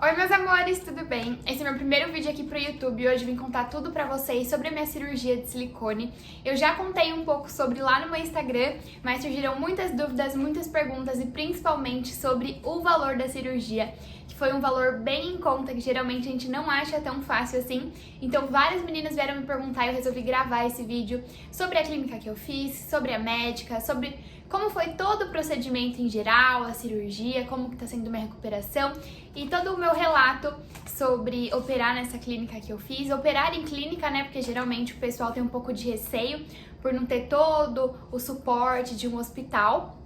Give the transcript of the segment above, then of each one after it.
Oi meus amores, tudo bem? Esse é meu primeiro vídeo aqui pro YouTube e hoje eu vim contar tudo pra vocês sobre a minha cirurgia de silicone. Eu já contei um pouco sobre lá no meu Instagram, mas surgiram muitas dúvidas, muitas perguntas e principalmente sobre o valor da cirurgia, que foi um valor bem em conta, que geralmente a gente não acha tão fácil assim. Então várias meninas vieram me perguntar e eu resolvi gravar esse vídeo sobre a clínica que eu fiz, sobre a médica, sobre como foi todo o procedimento em geral, a cirurgia, como que tá sendo minha recuperação e todo o meu relato sobre operar nessa clínica que eu fiz. Operar em clínica, né, porque geralmente o pessoal tem um pouco de receio por não ter todo o suporte de um hospital.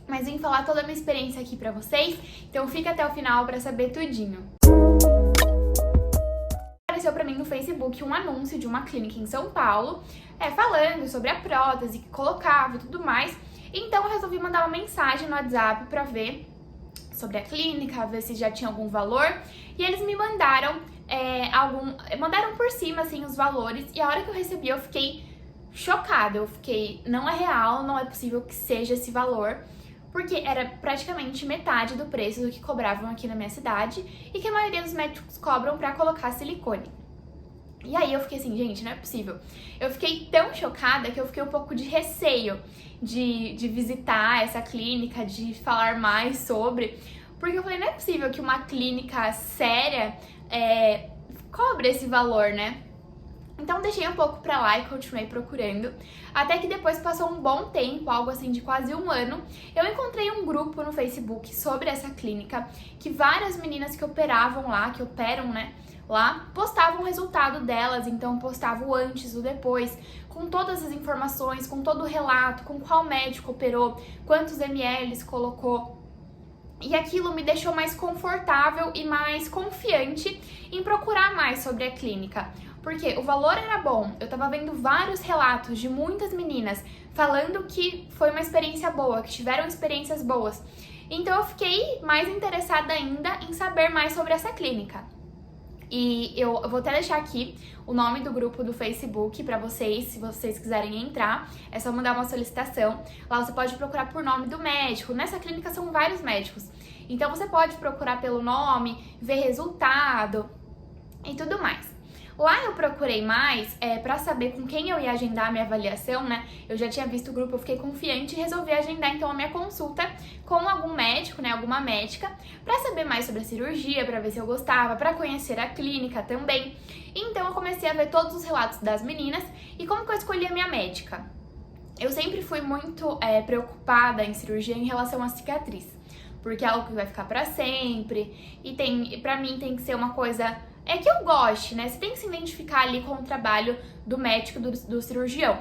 Mas vim falar toda a minha experiência aqui pra vocês, então fica até o final pra saber tudinho. Apareceu pra mim no Facebook um anúncio de uma clínica em São Paulo, falando sobre a prótese que colocava e tudo mais. Então eu resolvi mandar uma mensagem no WhatsApp pra ver sobre a clínica, ver se já tinha algum valor. E eles me mandaram mandaram por cima assim os valores. E a hora que eu recebi eu fiquei chocada. Eu fiquei, não é real, não é possível que seja esse valor, porque era praticamente metade do preço do que cobravam aqui na minha cidade e que a maioria dos médicos cobram pra colocar silicone. E aí eu fiquei assim, gente, não é possível. Eu fiquei tão chocada que eu fiquei um pouco de receio de visitar essa clínica, de falar mais sobre, porque eu falei, não é possível que uma clínica séria cobre esse valor, né? Então deixei um pouco pra lá e continuei procurando, até que depois passou um bom tempo, algo assim de quase um ano, eu encontrei um grupo no Facebook sobre essa clínica, que várias meninas que operavam lá, que operam, né, lá, postavam o resultado delas, então postavam o antes, o depois, com todas as informações, com todo o relato, com qual médico operou, quantos ml colocou. E aquilo me deixou mais confortável e mais confiante em procurar mais sobre a clínica. Porque o valor era bom, eu tava vendo vários relatos de muitas meninas falando que foi uma experiência boa, que tiveram experiências boas. Então eu fiquei mais interessada ainda em saber mais sobre essa clínica. E eu vou até deixar aqui o nome do grupo do Facebook pra vocês, se vocês quiserem entrar, é só mandar uma solicitação. Lá você pode procurar por nome do médico, nessa clínica são vários médicos. Então você pode procurar pelo nome, ver resultado e tudo mais. Lá eu procurei mais pra saber com quem eu ia agendar a minha avaliação, né? Eu já tinha visto o grupo, eu fiquei confiante e resolvi agendar então a minha consulta com algum médico, né? Alguma médica, pra saber mais sobre a cirurgia, pra ver se eu gostava, pra conhecer a clínica também. Então eu comecei a ver todos os relatos das meninas e como que eu escolhi a minha médica. Eu sempre fui muito preocupada em cirurgia em relação à cicatriz, porque é algo que vai ficar pra sempre e pra mim tem que ser uma coisa que eu goste, né? Você tem que se identificar ali com o trabalho do médico, do cirurgião.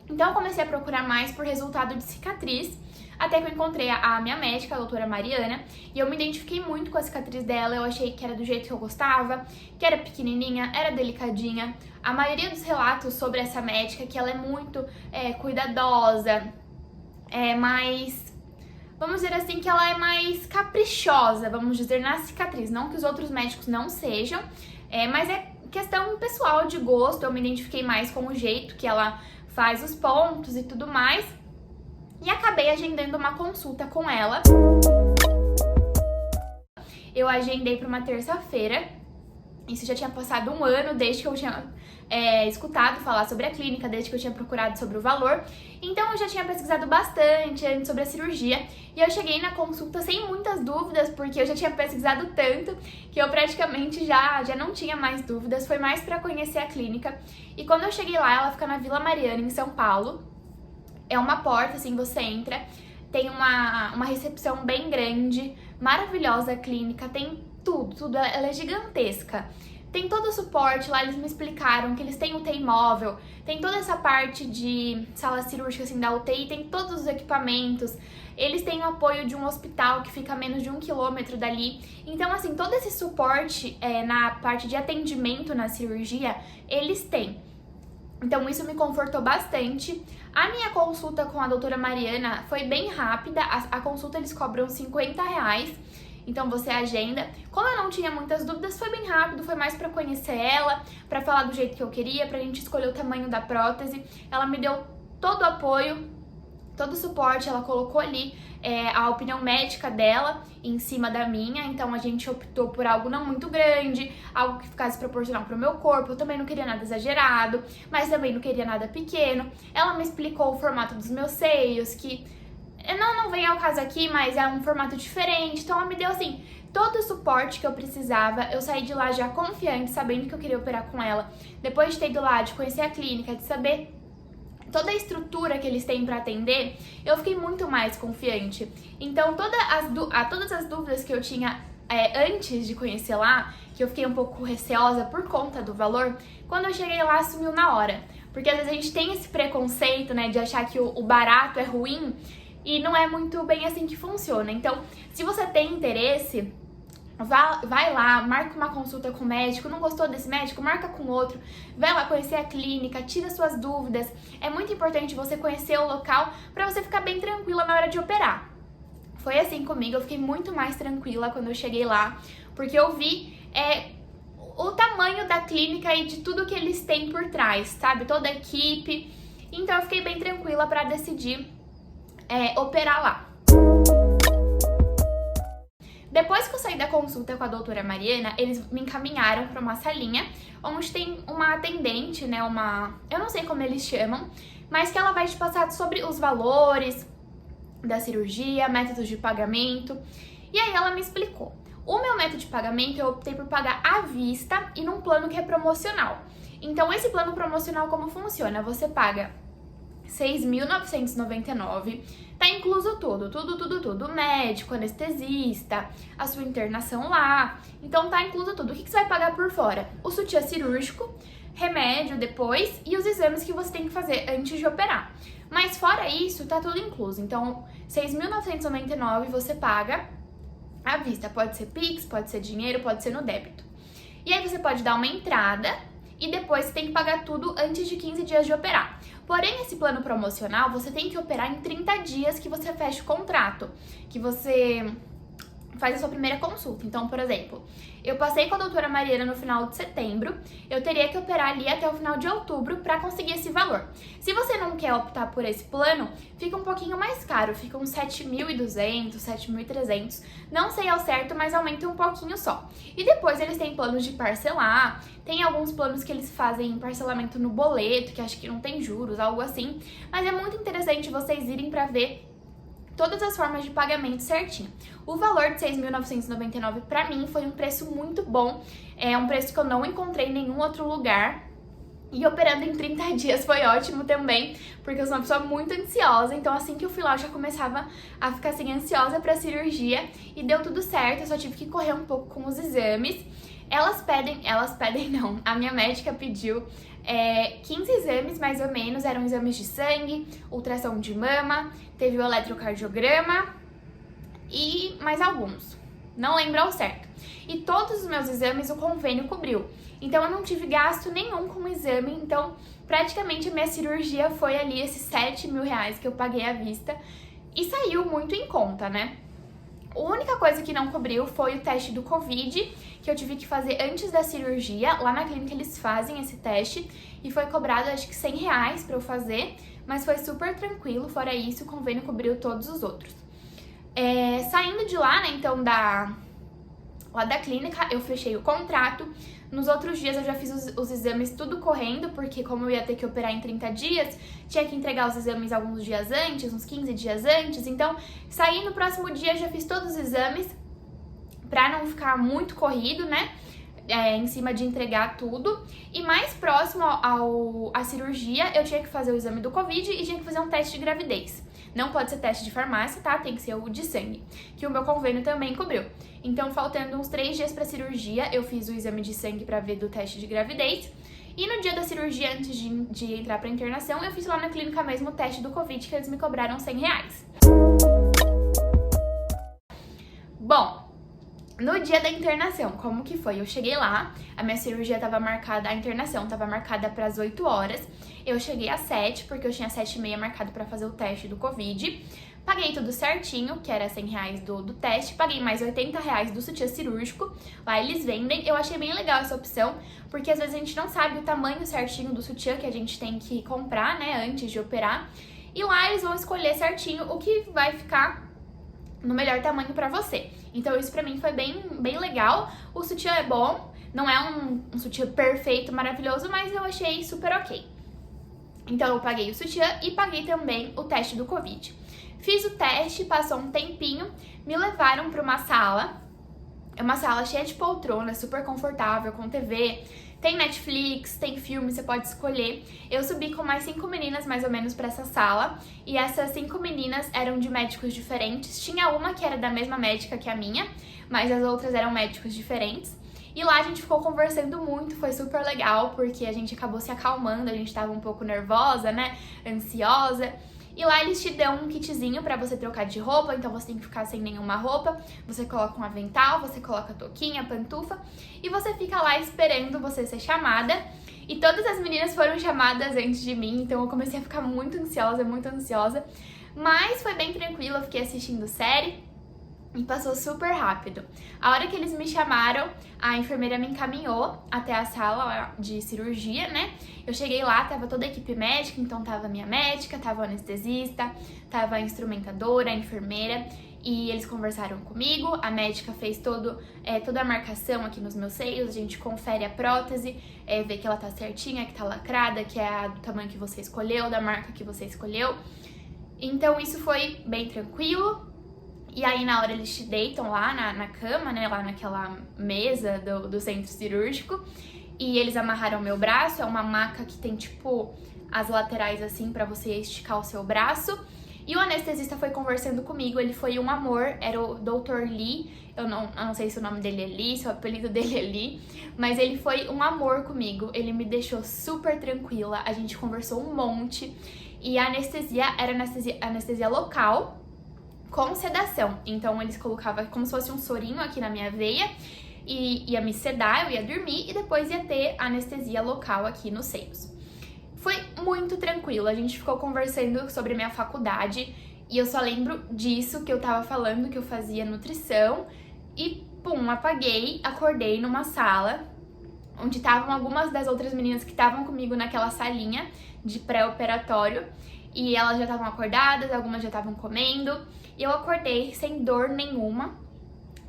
Então eu comecei a procurar mais por resultado de cicatriz, até que eu encontrei a minha médica, a doutora Mariana, e eu me identifiquei muito com a cicatriz dela, eu achei que era do jeito que eu gostava, que era pequenininha, era delicadinha. A maioria dos relatos sobre essa médica, que ela é muito cuidadosa, mais... Vamos dizer assim, que ela é mais caprichosa, vamos dizer, na cicatriz. Não que os outros médicos não sejam, mas é questão pessoal de gosto. Eu me identifiquei mais com o jeito que ela faz os pontos e tudo mais. E acabei agendando uma consulta com ela. Eu agendei para uma terça-feira. Isso já tinha passado um ano desde que eu tinha escutado falar sobre a clínica, desde que eu tinha procurado sobre o valor. Então eu já tinha pesquisado bastante antes sobre a cirurgia e eu cheguei na consulta sem muitas dúvidas, porque eu já tinha pesquisado tanto que eu praticamente já não tinha mais dúvidas, foi mais para conhecer a clínica. E quando eu cheguei lá, ela fica na Vila Mariana, em São Paulo. É uma porta, assim, você entra, tem uma recepção bem grande, maravilhosa a clínica, tem tudo, ela é gigantesca. Tem todo o suporte, lá eles me explicaram que eles têm UTI móvel, tem toda essa parte de sala cirúrgica assim da UTI, tem todos os equipamentos, eles têm o apoio de um hospital que fica a menos de 1 quilômetro dali. Então assim, todo esse suporte na parte de atendimento na cirurgia, eles têm. Então isso me confortou bastante. A minha consulta com a doutora Mariana foi bem rápida, a consulta eles cobram R$50. Então você agenda. Como eu não tinha muitas dúvidas, foi bem rápido, foi mais pra conhecer ela, pra falar do jeito que eu queria, pra gente escolher o tamanho da prótese. Ela me deu todo o apoio todo o suporte, ela colocou ali a opinião médica dela em cima da minha, então a gente optou por algo não muito grande, algo que ficasse proporcional pro meu corpo. Eu também não queria nada exagerado, mas também não queria nada pequeno. Ela me explicou o formato dos meus seios, que não vem ao caso aqui, mas é um formato diferente, então ela me deu assim todo o suporte que eu precisava. Eu saí de lá já confiante, sabendo que eu queria operar com ela, depois de ter ido lá, de conhecer a clínica, de saber toda a estrutura que eles têm para atender, eu fiquei muito mais confiante. Então, todas as dúvidas que eu tinha antes de conhecer lá, que eu fiquei um pouco receosa por conta do valor, quando eu cheguei lá, sumiu na hora. Porque às vezes a gente tem esse preconceito, né, de achar que o barato é ruim, e não é muito bem assim que funciona. Então, se você tem interesse, vai lá, marca uma consulta com o médico. Não gostou desse médico? Marca com outro. Vai lá conhecer a clínica, tira suas dúvidas. É muito importante você conhecer o local para você ficar bem tranquila na hora de operar. Foi assim comigo, eu fiquei muito mais tranquila quando eu cheguei lá, porque eu vi o tamanho da clínica e de tudo que eles têm por trás, sabe? Toda a equipe. Então eu fiquei bem tranquila para decidir operar lá. Depois que eu saí da consulta com a doutora Mariana, eles me encaminharam para uma salinha onde tem uma atendente, né, eu não sei como eles chamam, mas que ela vai te passar sobre os valores da cirurgia, métodos de pagamento. E aí ela me explicou. O meu método de pagamento eu optei por pagar à vista e num plano que é promocional. Então esse plano promocional como funciona? Você paga R$6.999, tá incluso tudo, médico, anestesista, a sua internação lá, então tá incluso tudo. O que você vai pagar por fora? O sutiã cirúrgico, remédio depois e os exames que você tem que fazer antes de operar. Mas fora isso, tá tudo incluso, então R$6.999 você paga à vista, pode ser Pix, pode ser dinheiro, pode ser no débito. E aí você pode dar uma entrada e depois você tem que pagar tudo antes de 15 dias de operar. Porém, esse plano promocional, você tem que operar em 30 dias que você fecha o contrato, que você faz a sua primeira consulta. Então, por exemplo, eu passei com a doutora Mariana no final de setembro, eu teria que operar ali até o final de outubro para conseguir esse valor. Se você não quer optar por esse plano, fica um pouquinho mais caro, fica uns 7.200, 7.300, não sei ao certo, mas aumenta um pouquinho só. E depois eles têm planos de parcelar, tem alguns planos que eles fazem parcelamento no boleto, que acho que não tem juros, algo assim, mas é muito interessante vocês irem para ver todas as formas de pagamento certinho. O valor de R$6.999 pra mim foi um preço muito bom, é um preço que eu não encontrei em nenhum outro lugar. E operando em 30 dias foi ótimo também, porque eu sou uma pessoa muito ansiosa, então assim que eu fui lá eu já começava a ficar assim ansiosa pra cirurgia e deu tudo certo, eu só tive que correr um pouco com os exames. A minha médica pediu 15 exames mais ou menos, eram exames de sangue, ultrassom de mama, teve o eletrocardiograma e mais alguns, não lembro ao certo. E todos os meus exames o convênio cobriu, então eu não tive gasto nenhum com o exame, então praticamente a minha cirurgia foi ali esses R$7.000 que eu paguei à vista e saiu muito em conta, né? A única coisa que não cobriu foi o teste do Covid, que eu tive que fazer antes da cirurgia. Lá na clínica eles fazem esse teste e foi cobrado acho que R$100 pra eu fazer, mas foi super tranquilo. Fora isso, o convênio cobriu todos os outros. Saindo de lá, né, então lá da clínica, eu fechei o contrato. Nos outros dias eu já fiz os exames tudo correndo, porque como eu ia ter que operar em 30 dias, tinha que entregar os exames alguns dias antes, uns 15 dias antes. Então, saí no próximo dia, já fiz todos os exames, pra não ficar muito corrido, né? Em cima de entregar tudo. E mais próximo à cirurgia, eu tinha que fazer o exame do Covid e tinha que fazer um teste de gravidez. Não pode ser teste de farmácia, tá? Tem que ser o de sangue, que o meu convênio também cobriu. Então, faltando uns 3 dias pra cirurgia, eu fiz o exame de sangue pra ver do teste de gravidez. E no dia da cirurgia, antes de entrar pra internação, eu fiz lá na clínica mesmo o teste do Covid, que eles me cobraram R$100. Bom, no dia da internação, como que foi? Eu cheguei lá, a minha cirurgia tava marcada, a internação tava marcada para as 8 horas. Eu cheguei às 7, porque eu tinha 7h30 marcado pra fazer o teste do Covid. Paguei tudo certinho, que era R$100 do teste. Paguei mais R$80 do sutiã cirúrgico. Lá eles vendem. Eu achei bem legal essa opção, porque às vezes a gente não sabe o tamanho certinho do sutiã que a gente tem que comprar, né, antes de operar. e lá eles vão escolher certinho o que vai ficar no melhor tamanho pra você. Então isso pra mim foi bem legal. O sutiã é bom, não é um sutiã perfeito, maravilhoso, mas eu achei super ok. Então eu paguei o sutiã e paguei também o teste do Covid. Fiz o teste, passou um tempinho, me levaram pra uma sala. É uma sala cheia de poltronas, super confortável, com TV, tem Netflix, tem filme, você pode escolher. Eu subi com mais 5 meninas, mais ou menos, pra essa sala. E essas 5 meninas eram de médicos diferentes. Tinha uma que era da mesma médica que a minha, mas as outras eram médicos diferentes. E lá a gente ficou conversando muito, foi super legal, porque a gente acabou se acalmando, a gente tava um pouco nervosa, né, ansiosa. E lá eles te dão um kitzinho pra você trocar de roupa, então você tem que ficar sem nenhuma roupa. Você coloca um avental, você coloca touquinha, pantufa, e você fica lá esperando você ser chamada. E todas as meninas foram chamadas antes de mim, então eu comecei a ficar muito ansiosa. Mas foi bem tranquilo, eu fiquei assistindo série. E passou super rápido. A hora que eles me chamaram, a enfermeira me encaminhou até a sala de cirurgia, né? Eu cheguei lá, tava toda a equipe médica, então tava a minha médica, tava o anestesista, tava a instrumentadora, a enfermeira, e eles conversaram comigo. A médica fez toda a marcação aqui nos meus seios, a gente confere a prótese, vê que ela tá certinha, que tá lacrada, que é do tamanho que você escolheu, da marca que você escolheu. Então isso foi bem tranquilo. E aí, na hora, eles te deitam lá na cama, né, lá naquela mesa do centro cirúrgico. E eles amarraram meu braço, é uma maca que tem, tipo, as laterais, assim, pra você esticar o seu braço. E o anestesista foi conversando comigo, ele foi um amor, era o Dr. Lee. Eu não sei se o nome dele é Lee, se o apelido dele é Lee, mas ele foi um amor comigo. Ele me deixou super tranquila, a gente conversou um monte. E a anestesia era anestesia local, com sedação. Então eles colocavam como se fosse um sorinho aqui na minha veia e ia me sedar, eu ia dormir e depois ia ter anestesia local aqui nos seios. Foi muito tranquilo, a gente ficou conversando sobre minha faculdade e eu só lembro disso, que eu tava falando que eu fazia nutrição e pum, apaguei, acordei numa sala onde estavam algumas das outras meninas que estavam comigo naquela salinha de pré-operatório e elas já estavam acordadas, algumas já estavam comendo. E eu acordei sem dor nenhuma,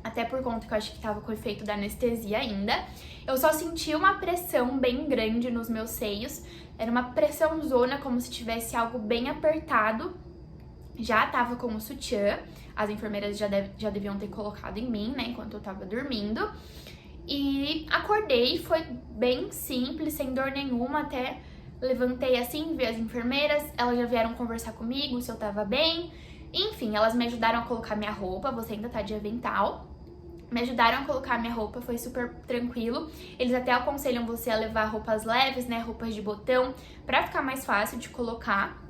até por conta que eu acho que tava com o efeito da anestesia ainda. Eu só senti uma pressão bem grande nos meus seios, era uma pressãozona, como se tivesse algo bem apertado. Já tava com o sutiã, as enfermeiras já deviam ter colocado em mim, né, enquanto eu tava dormindo. E acordei, foi bem simples, sem dor nenhuma, até levantei assim, vi as enfermeiras, elas já vieram conversar comigo se eu tava bem. Enfim, elas me ajudaram a colocar minha roupa, você ainda tá de avental. Me ajudaram a colocar minha roupa, foi super tranquilo. Eles até aconselham você a levar roupas leves, né, roupas de botão, pra ficar mais fácil de colocar.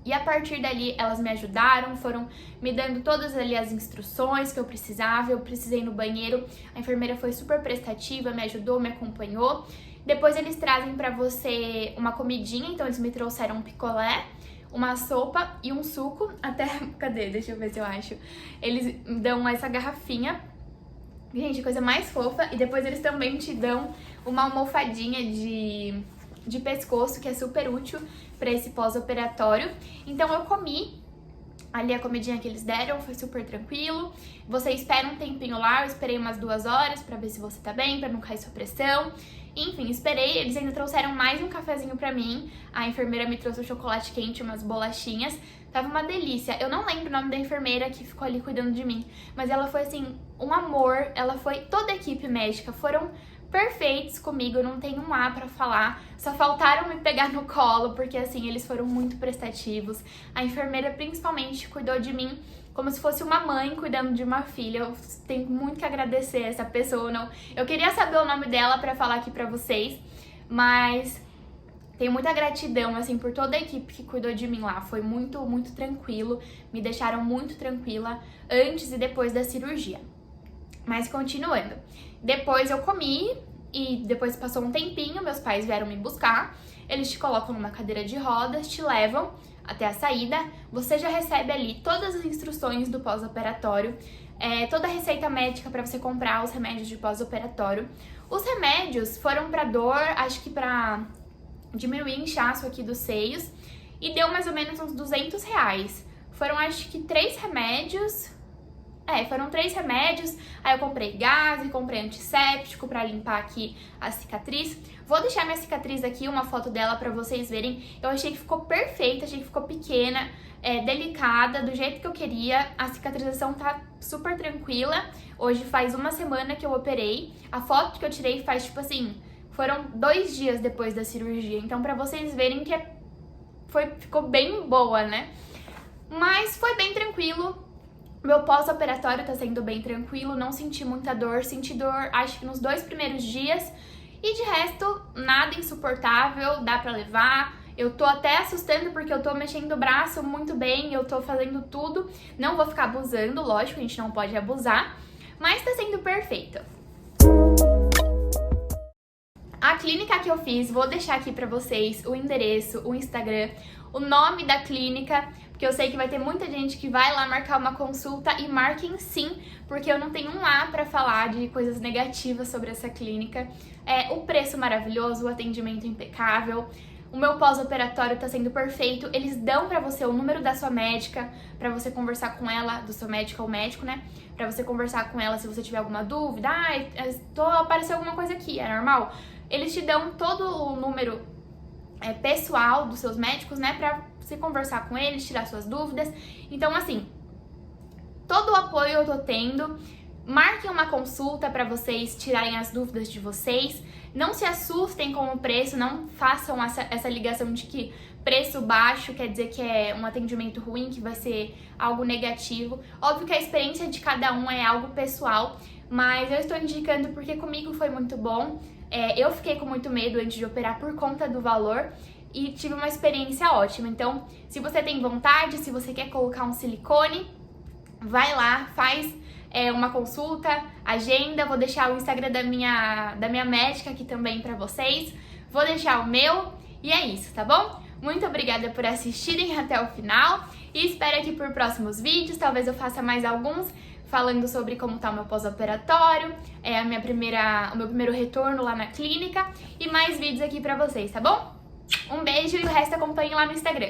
E a partir dali, elas me ajudaram, foram me dando todas ali as instruções que eu precisava. Eu precisei ir no banheiro, a enfermeira foi super prestativa, me ajudou, me acompanhou. Depois eles trazem pra você uma comidinha, então eles me trouxeram um picolé, uma sopa e um suco, até... Cadê? Deixa eu ver se eu acho. Eles dão essa garrafinha, gente, coisa mais fofa, e depois eles também te dão uma almofadinha de pescoço, que é super útil pra esse pós-operatório. Então eu comi ali a comidinha que eles deram, foi super tranquilo. Você espera um tempinho lá, eu esperei umas 2 horas pra ver se você tá bem, pra não cair sua pressão. Enfim, esperei, eles ainda trouxeram mais um cafezinho pra mim. A enfermeira me trouxe um chocolate quente, umas bolachinhas. Tava uma delícia. Eu não lembro o nome da enfermeira que ficou ali cuidando de mim, mas ela foi, assim, um amor. Ela foi... Toda a equipe médica foram perfeitos comigo, eu não tenho um A pra falar. Só faltaram me pegar no colo, porque, assim, eles foram muito prestativos. A enfermeira, principalmente, cuidou de mim como se fosse uma mãe cuidando de uma filha. Eu tenho muito que agradecer essa pessoa. Eu queria saber o nome dela pra falar aqui pra vocês, mas tenho muita gratidão, assim, por toda a equipe que cuidou de mim lá. Foi muito, muito tranquilo, me deixaram muito tranquila antes e depois da cirurgia. Mas continuando, depois eu comi e depois passou um tempinho, meus pais vieram me buscar. Eles te colocam numa cadeira de rodas, te levam até a saída, você já recebe ali todas as instruções do pós-operatório, toda a receita médica para você comprar os remédios de pós-operatório. Os remédios foram para dor, acho que para diminuir o inchaço aqui dos seios, e deu mais ou menos uns R$200. Foram acho que 3 remédios. Foram 3 remédios, aí eu comprei gás e comprei antisséptico pra limpar aqui a cicatriz. Vou deixar minha cicatriz aqui, uma foto dela pra vocês verem. Eu achei que ficou perfeita, achei que ficou pequena, delicada, do jeito que eu queria. A cicatrização tá super tranquila. Hoje faz uma semana que eu operei. A foto que eu tirei faz, tipo assim, foram 2 dias depois da cirurgia. Então pra vocês verem que ficou bem boa, né? Mas foi bem tranquilo. Meu pós-operatório tá sendo bem tranquilo, não senti muita dor, senti dor acho que nos 2 primeiros dias e de resto nada insuportável, dá pra levar. Eu tô até assustando porque eu tô mexendo o braço muito bem, eu tô fazendo tudo, não vou ficar abusando, lógico, a gente não pode abusar, mas tá sendo perfeito. A clínica que eu fiz, vou deixar aqui pra vocês o endereço, o Instagram, o nome da clínica, porque eu sei que vai ter muita gente que vai lá marcar uma consulta e marquem sim, porque eu não tenho um lá pra falar de coisas negativas sobre essa clínica. O preço maravilhoso, o atendimento impecável, o meu pós-operatório tá sendo perfeito, eles dão pra você o número da sua médica, pra você conversar com ela, do seu médico ou médico, né? Pra você conversar com ela se você tiver alguma dúvida, apareceu alguma coisa aqui, é normal? Eles te dão todo o número pessoal dos seus médicos, né, pra você conversar com eles, tirar suas dúvidas. Então, assim, todo o apoio eu tô tendo. Marquem uma consulta pra vocês tirarem as dúvidas de vocês. Não se assustem com o preço, não façam essa ligação de que preço baixo quer dizer que é um atendimento ruim, que vai ser algo negativo. Óbvio que a experiência de cada um é algo pessoal, mas eu estou indicando porque comigo foi muito bom. Eu fiquei com muito medo antes de operar por conta do valor e tive uma experiência ótima. Então, se você tem vontade, se você quer colocar um silicone, vai lá, faz uma consulta, agenda. Vou deixar o Instagram da minha médica aqui também pra vocês. Vou deixar o meu e é isso, tá bom? Muito obrigada por assistirem até o final e espero aqui por próximos vídeos. Talvez eu faça mais alguns falando sobre como tá o meu pós-operatório, o meu primeiro retorno lá na clínica e mais vídeos aqui pra vocês, tá bom? Um beijo e o resto acompanhe lá no Instagram.